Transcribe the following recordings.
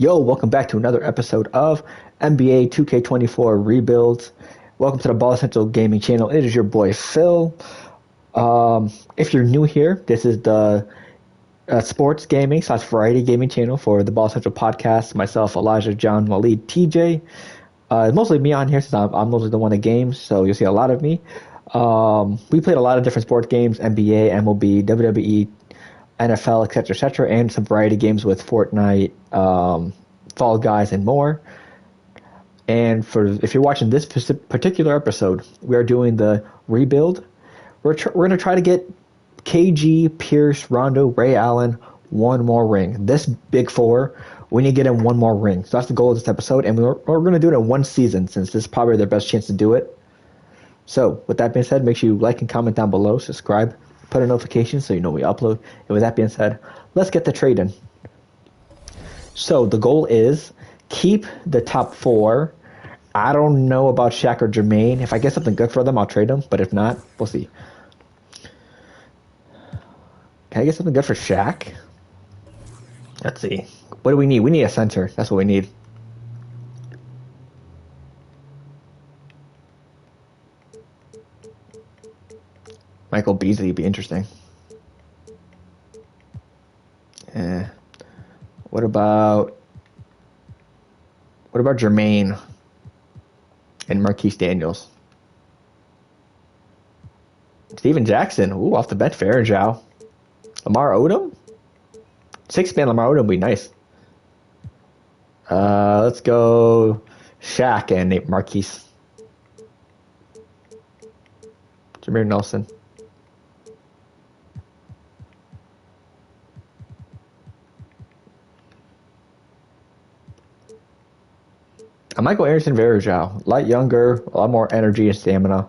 Yo, welcome back to another episode of NBA 2K24 Rebuilds. Welcome to the Ball Central Gaming channel. It is your boy Phil. If you're new here, this is the sports gaming / variety gaming channel for the Ball Central podcast. Myself, Elijah, John, Waleed, TJ. Mostly me on here since I'm mostly the one that games, so you'll see a lot of me. We played a lot of different sports games: NBA, MLB, WWE, NFL, etc., etc., and some variety games with Fortnite, Fall Guys, and more. And if you're watching this particular episode, we are doing the rebuild. We're going to try to get KG, Pierce, Rondo, Ray Allen one more ring. This big four, we need to get him one more ring. So that's the goal of this episode, and we're going to do it in one season since this is probably their best chance to do it. So with that being said, make sure you like and comment down below, subscribe, put a notification so you know we upload. And with that being said, let's get the trading. So the goal is keep the top four. I don't know about Shaq or Jermaine. If I get something good for them, I'll trade them. But if not, we'll see. Can I get something good for Shaq? Let's see. What do we need? We need a center. That's what we need. Michael Beasley would be interesting. What about Jermaine and Marquise Daniels? Steven Jackson. Ooh, off the bench for Aaron Zhao. Lamar Odom? 6-man Lamar Odom would be nice. Let's go Shaq and Marquise. Jamir Nelson. I might go Anderson Varejao. Light younger, a lot more energy and stamina.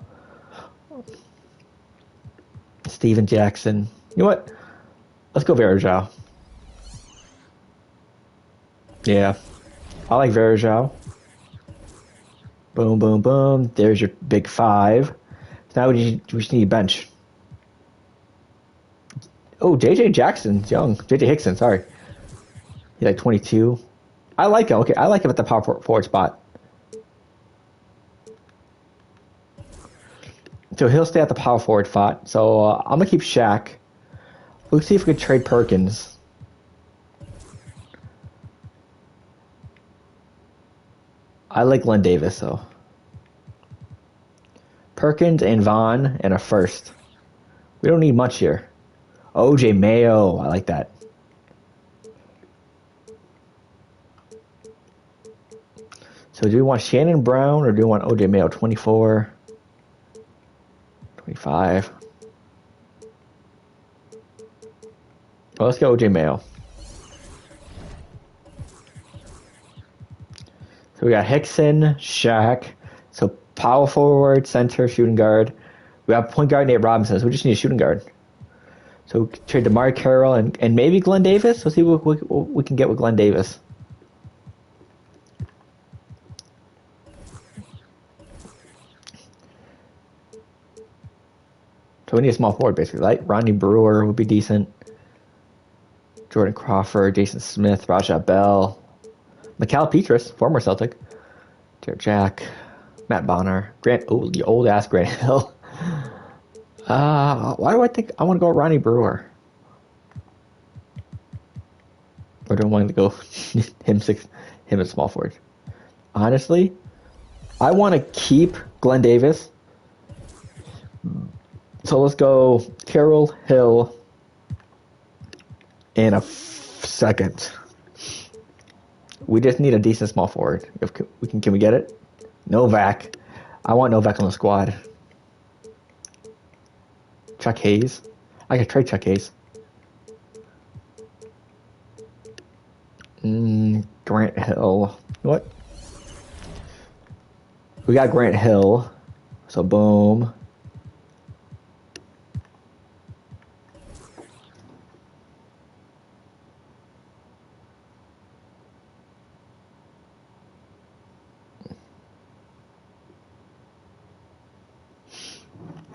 Steven Jackson. You know what? Let's go Varejao. Yeah. I like Varejao. Boom, boom, boom. There's your big five. Now we just need a bench. Oh, J.J. Jackson's young. J.J. Hickson, sorry. He's like 22. I like him. Okay, I like him at the power forward spot. So he'll stay at the power forward spot. So I'm going to keep Shaq. Let's see if we can trade Perkins. I like Glenn Davis, though. Perkins and Vaughn and a first. We don't need much here. OJ Mayo. I like that. So do we want Shannon Brown or do we want OJ Mayo? 24, 25. Well, let's go OJ Mayo. So we got Hickson, Shaq. So power forward, center, shooting guard. We have point guard Nate Robinson, so we just need a shooting guard. So we trade DeMar Carroll and maybe Glenn Davis. Let's see what we can get with Glenn Davis. So we need a small forward, basically. Like Ronnie Brewer would be decent. Jordan Crawford, Jason Smith, Rajah Bell. Mikal Petras, former Celtic. Jared Jack. Matt Bonner. The old-ass Grant Hill. Why do I think I want to go with Ronnie Brewer? Or do I want to go him as small forward? Honestly, I want to keep Glenn Davis. So let's go Carroll, Hill, in a second. We just need a decent small forward. Can we get it? Novak. I want Novak on the squad. Chuck Hayes. I could trade Chuck Hayes. Grant Hill. What? We got Grant Hill. So boom.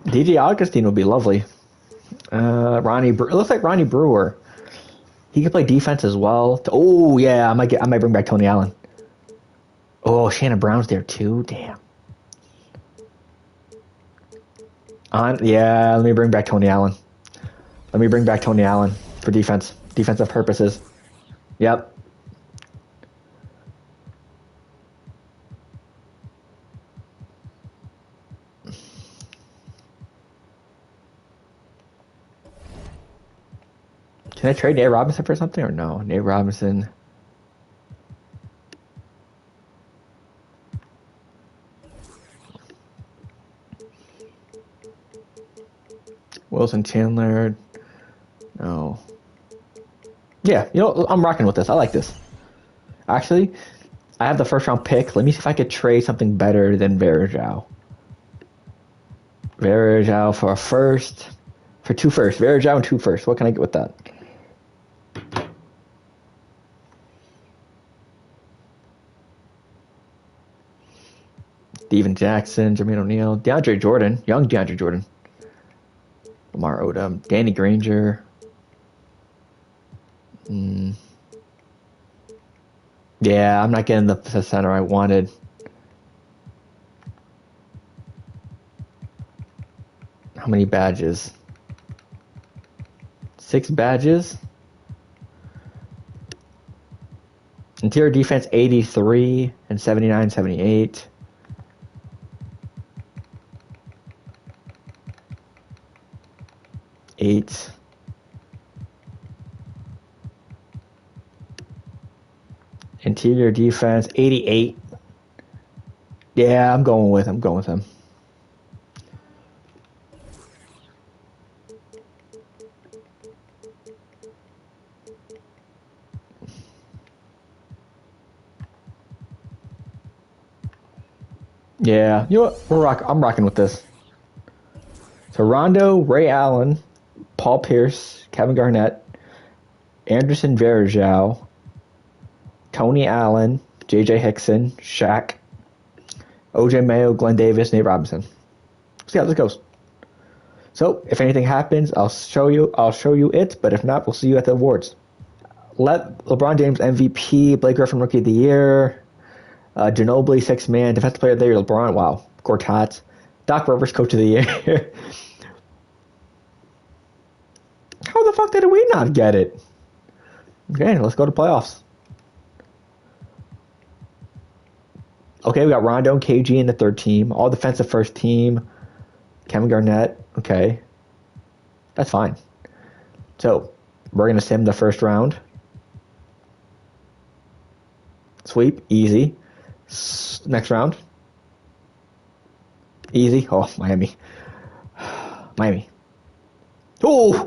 DJ Augustine would be lovely. It looks like Ronnie Brewer. He can play defense as well. Oh yeah, I might bring back Tony Allen. Oh, Shannon Brown's there too. Damn. Yeah, let me bring back Tony Allen. Let me bring back Tony Allen for defensive purposes. Yep. Can I trade Nate Robinson for something or no? Nate Robinson. Wilson Chandler. No. Yeah, I'm rocking with this. I like this. Actually, I have the first round pick. Let me see if I could trade something better than Varejao. Varejao for a first. For 2 firsts. Varejao and 2 firsts. What can I get with that? Steven Jackson, Jermaine O'Neal, DeAndre Jordan, young DeAndre Jordan, Lamar Odom, Danny Granger. Yeah, I'm not getting the center I wanted. How many badges? 6 badges. Interior defense 83 and 79, 78. Eight. Interior defense 88. Yeah, I'm going with him. Yeah, you know what? I'm rocking with this. So Rondo, Ray Allen, Paul Pierce, Kevin Garnett, Anderson Varejao, Tony Allen, J.J. Hickson, Shaq, O.J. Mayo, Glenn Davis, Nate Robinson. See how this goes. So if anything happens, I'll show you it. But if not, we'll see you at the awards. LeBron James MVP, Blake Griffin Rookie of the Year, Ginobili 6th Man, Defensive Player of the Year, LeBron. Wow, Gortat, Doc Rivers Coach of the Year. How the fuck did we not get it? Okay, let's go to playoffs. Okay, we got Rondo and KG in the 3rd team. All defensive 1st team. Kevin Garnett. Okay. That's fine. So, we're going to sim the 1st round. Sweep. Easy. Next round. Easy. Oh, Miami. Miami. Oh,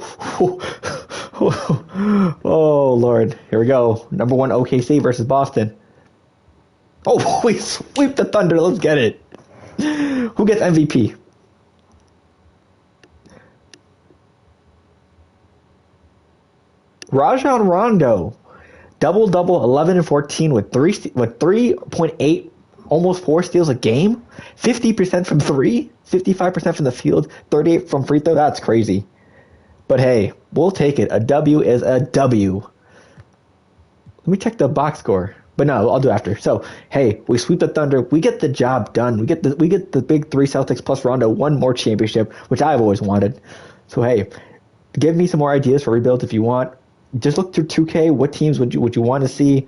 oh, Lord. Here we go. Number 1 OKC versus Boston. Oh, we sweep the Thunder. Let's get it. Who gets MVP? Rajon Rondo. Double, 11 and 14 with 3.8, almost 4 steals a game. 50% from 3, 55% from the field, 38 from free throw. That's crazy. But hey, we'll take it. A W is a W. Let me check the box score. But no, I'll do after. So, hey, we sweep the Thunder. We get the job done. We get the big 3 Celtics plus Rondo, 1 more championship, which I've always wanted. So, hey, give me some more ideas for rebuilds if you want. Just look through 2K. What teams would you want to see?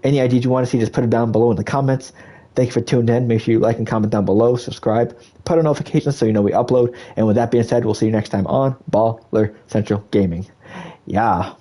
Any ideas you want to see, just put it down below in the comments. Thank you for tuning in. Make sure you like and comment down below. Subscribe. Put on notifications so you know we upload. And with that being said, we'll see you next time on Baller Central Gaming. Yeah.